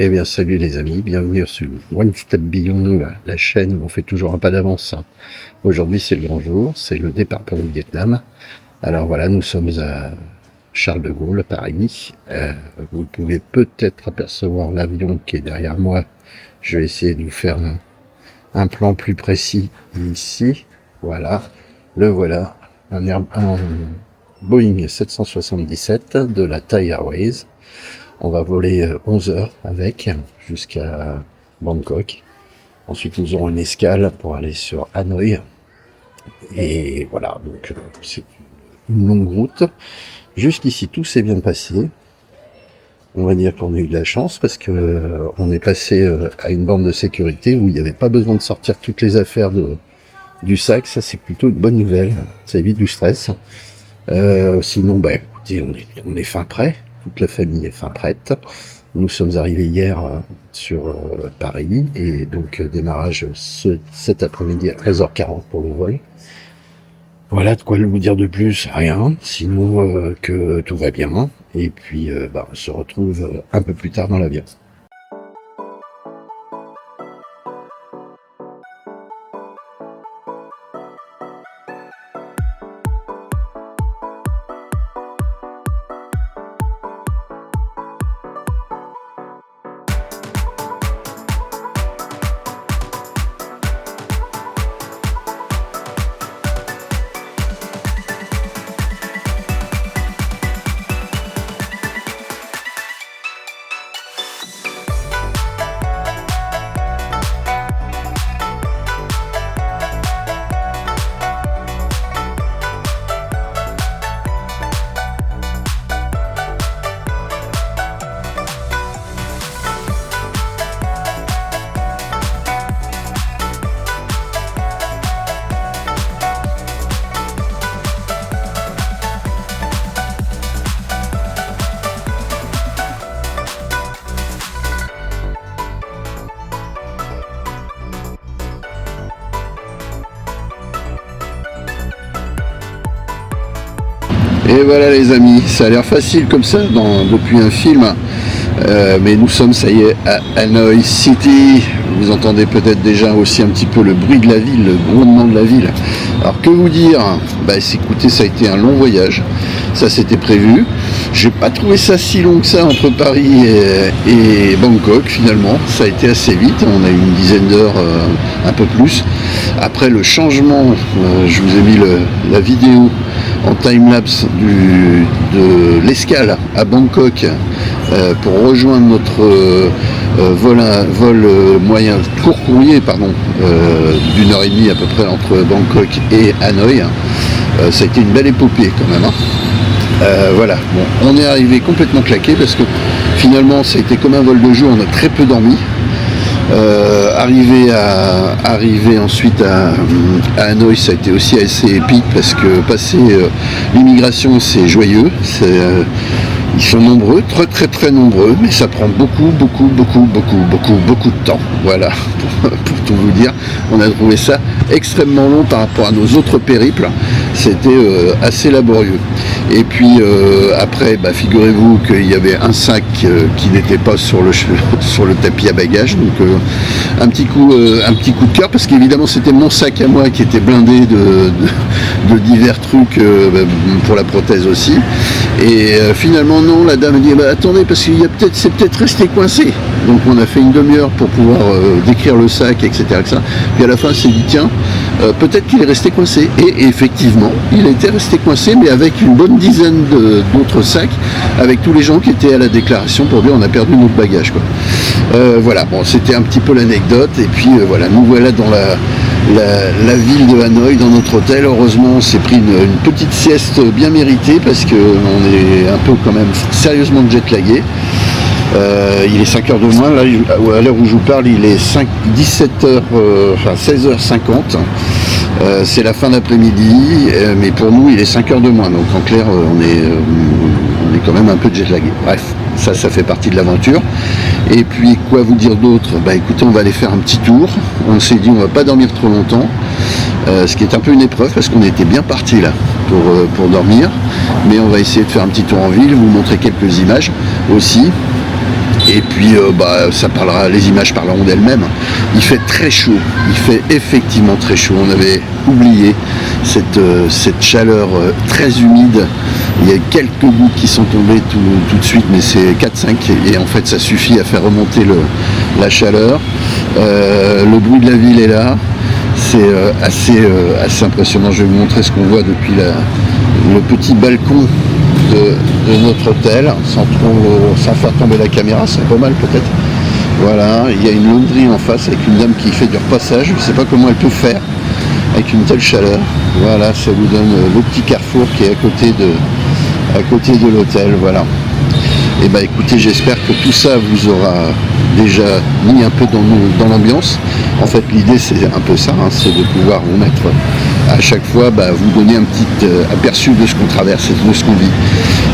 Eh bien, salut les amis, bienvenue sur One Step Beyond, la chaîne où on fait toujours un pas d'avance. Aujourd'hui, c'est le grand jour, c'est le départ pour le Vietnam. Alors voilà, nous sommes à Charles de Gaulle, Paris. Vous pouvez peut-être apercevoir l'avion qui est derrière moi. Je vais essayer de vous faire un plan plus précis ici. Voilà, le voilà, un Boeing 777 de la Thai Airways. On va voler 11 heures avec jusqu'à Bangkok. Ensuite, nous aurons une escale pour aller sur Hanoï. Et voilà, donc c'est une longue route. Jusqu'ici, tout s'est bien passé. On va dire qu'on a eu de la chance parce que on est passé à une borne de sécurité où il n'y avait pas besoin de sortir toutes les affaires du sac. Ça, c'est plutôt une bonne nouvelle. Ça évite du stress. Sinon, écoutez, on est fin prêt. Toute la famille est fin prête. Nous sommes arrivés hier sur Paris et donc démarrage cet après-midi à 13h40 pour le vol. Voilà de quoi vous dire de plus, rien, sinon que tout va bien. Et puis on se retrouve un peu plus tard dans l'avion. Et voilà les amis, ça a l'air facile comme ça depuis un film, mais nous sommes, ça y est, à Hanoï City. Vous entendez peut-être déjà aussi un petit peu le bruit de la ville, le grondement de la ville. Alors que vous dire, écoutez, ça a été un long voyage, ça c'était prévu. J'ai pas trouvé ça si long que ça entre Paris et Bangkok finalement, ça a été assez vite, on a eu une dizaine d'heures, un peu plus. Après le changement, je vous ai mis la vidéo en timelapse de l'escale à Bangkok pour rejoindre notre vol moyen court courrier d'une heure et demie à peu près entre Bangkok et Hanoï. Ça a été une belle épopée quand même. Voilà, bon, on est arrivé complètement claqué parce que finalement ça a été comme un vol de jour, on a très peu dormi. Arrivé ensuite à Hanoï, ça a été aussi assez épique parce que passer l'immigration, c'est joyeux, ils sont nombreux, très très très nombreux, mais ça prend beaucoup de temps. Voilà, pour tout vous dire, on a trouvé ça extrêmement long par rapport à nos autres périples, c'était assez laborieux. Et puis après, figurez-vous qu'il y avait un sac qui n'était pas sur le tapis à bagages, donc un petit coup de cœur, parce qu'évidemment c'était mon sac à moi qui était blindé de divers trucs pour la prothèse aussi. Et finalement non, la dame a dit attendez, parce qu'il c'est peut-être resté coincé. Donc on a fait une demi-heure pour pouvoir décrire le sac, etc., etc. Puis à la fin elle s'est dit tiens, peut-être qu'il est resté coincé. Et effectivement, il était resté coincé, mais avec une bonne dizaine d'autres sacs, avec tous les gens qui étaient à la déclaration pour dire on a perdu notre bagage, quoi. Voilà, bon, c'était un petit peu l'anecdote. Et puis voilà, nous voilà dans la ville de Hanoï, dans notre hôtel. Heureusement, on s'est pris une petite sieste bien méritée parce qu'on est un peu quand même sérieusement jet-lagué. Il est 5h de moins, là, à l'heure où je vous parle, il est 16h50. C'est la fin d'après-midi, mais pour nous, il est 5h de moins. Donc en clair, on est quand même un peu jet-lagué. Bref, ça fait partie de l'aventure. Et puis, quoi vous dire d'autre ? Écoutez, on va aller faire un petit tour. On s'est dit, on va pas dormir trop longtemps. Ce qui est un peu une épreuve parce qu'on était bien parti là pour dormir. Mais on va essayer de faire un petit tour en ville, vous montrer quelques images aussi. Et puis ça parlera, les images parleront d'elles-mêmes. Il fait très chaud, il fait effectivement très chaud. On avait oublié cette chaleur très humide. Il y a quelques gouttes qui sont tombées tout de suite, mais c'est 4-5 et en fait ça suffit à faire remonter la chaleur. Le bruit de la ville est là. C'est assez impressionnant. Je vais vous montrer ce qu'on voit depuis le petit balcon de notre hôtel, sans faire tomber la caméra, c'est pas mal peut-être. Voilà, il y a une laundry en face avec une dame qui fait du repassage. Je ne sais pas comment elle peut faire avec une telle chaleur. Voilà, ça vous donne le petit carrefour qui est à côté de l'hôtel. Voilà. Et bah écoutez, j'espère que tout ça vous aura déjà mis un peu dans l'ambiance. En fait, l'idée c'est un peu ça, c'est de pouvoir vous mettre à chaque fois, vous donner un petit aperçu de ce qu'on traverse et de ce qu'on vit.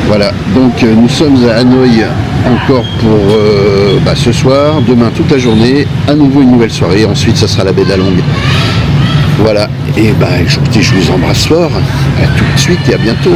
Voilà, donc nous sommes à Hanoï encore pour ce soir, demain toute la journée, à nouveau une nouvelle soirée, ensuite ça sera la baie d'Along. Voilà, et écoutez, je vous embrasse fort, à tout de suite et à bientôt.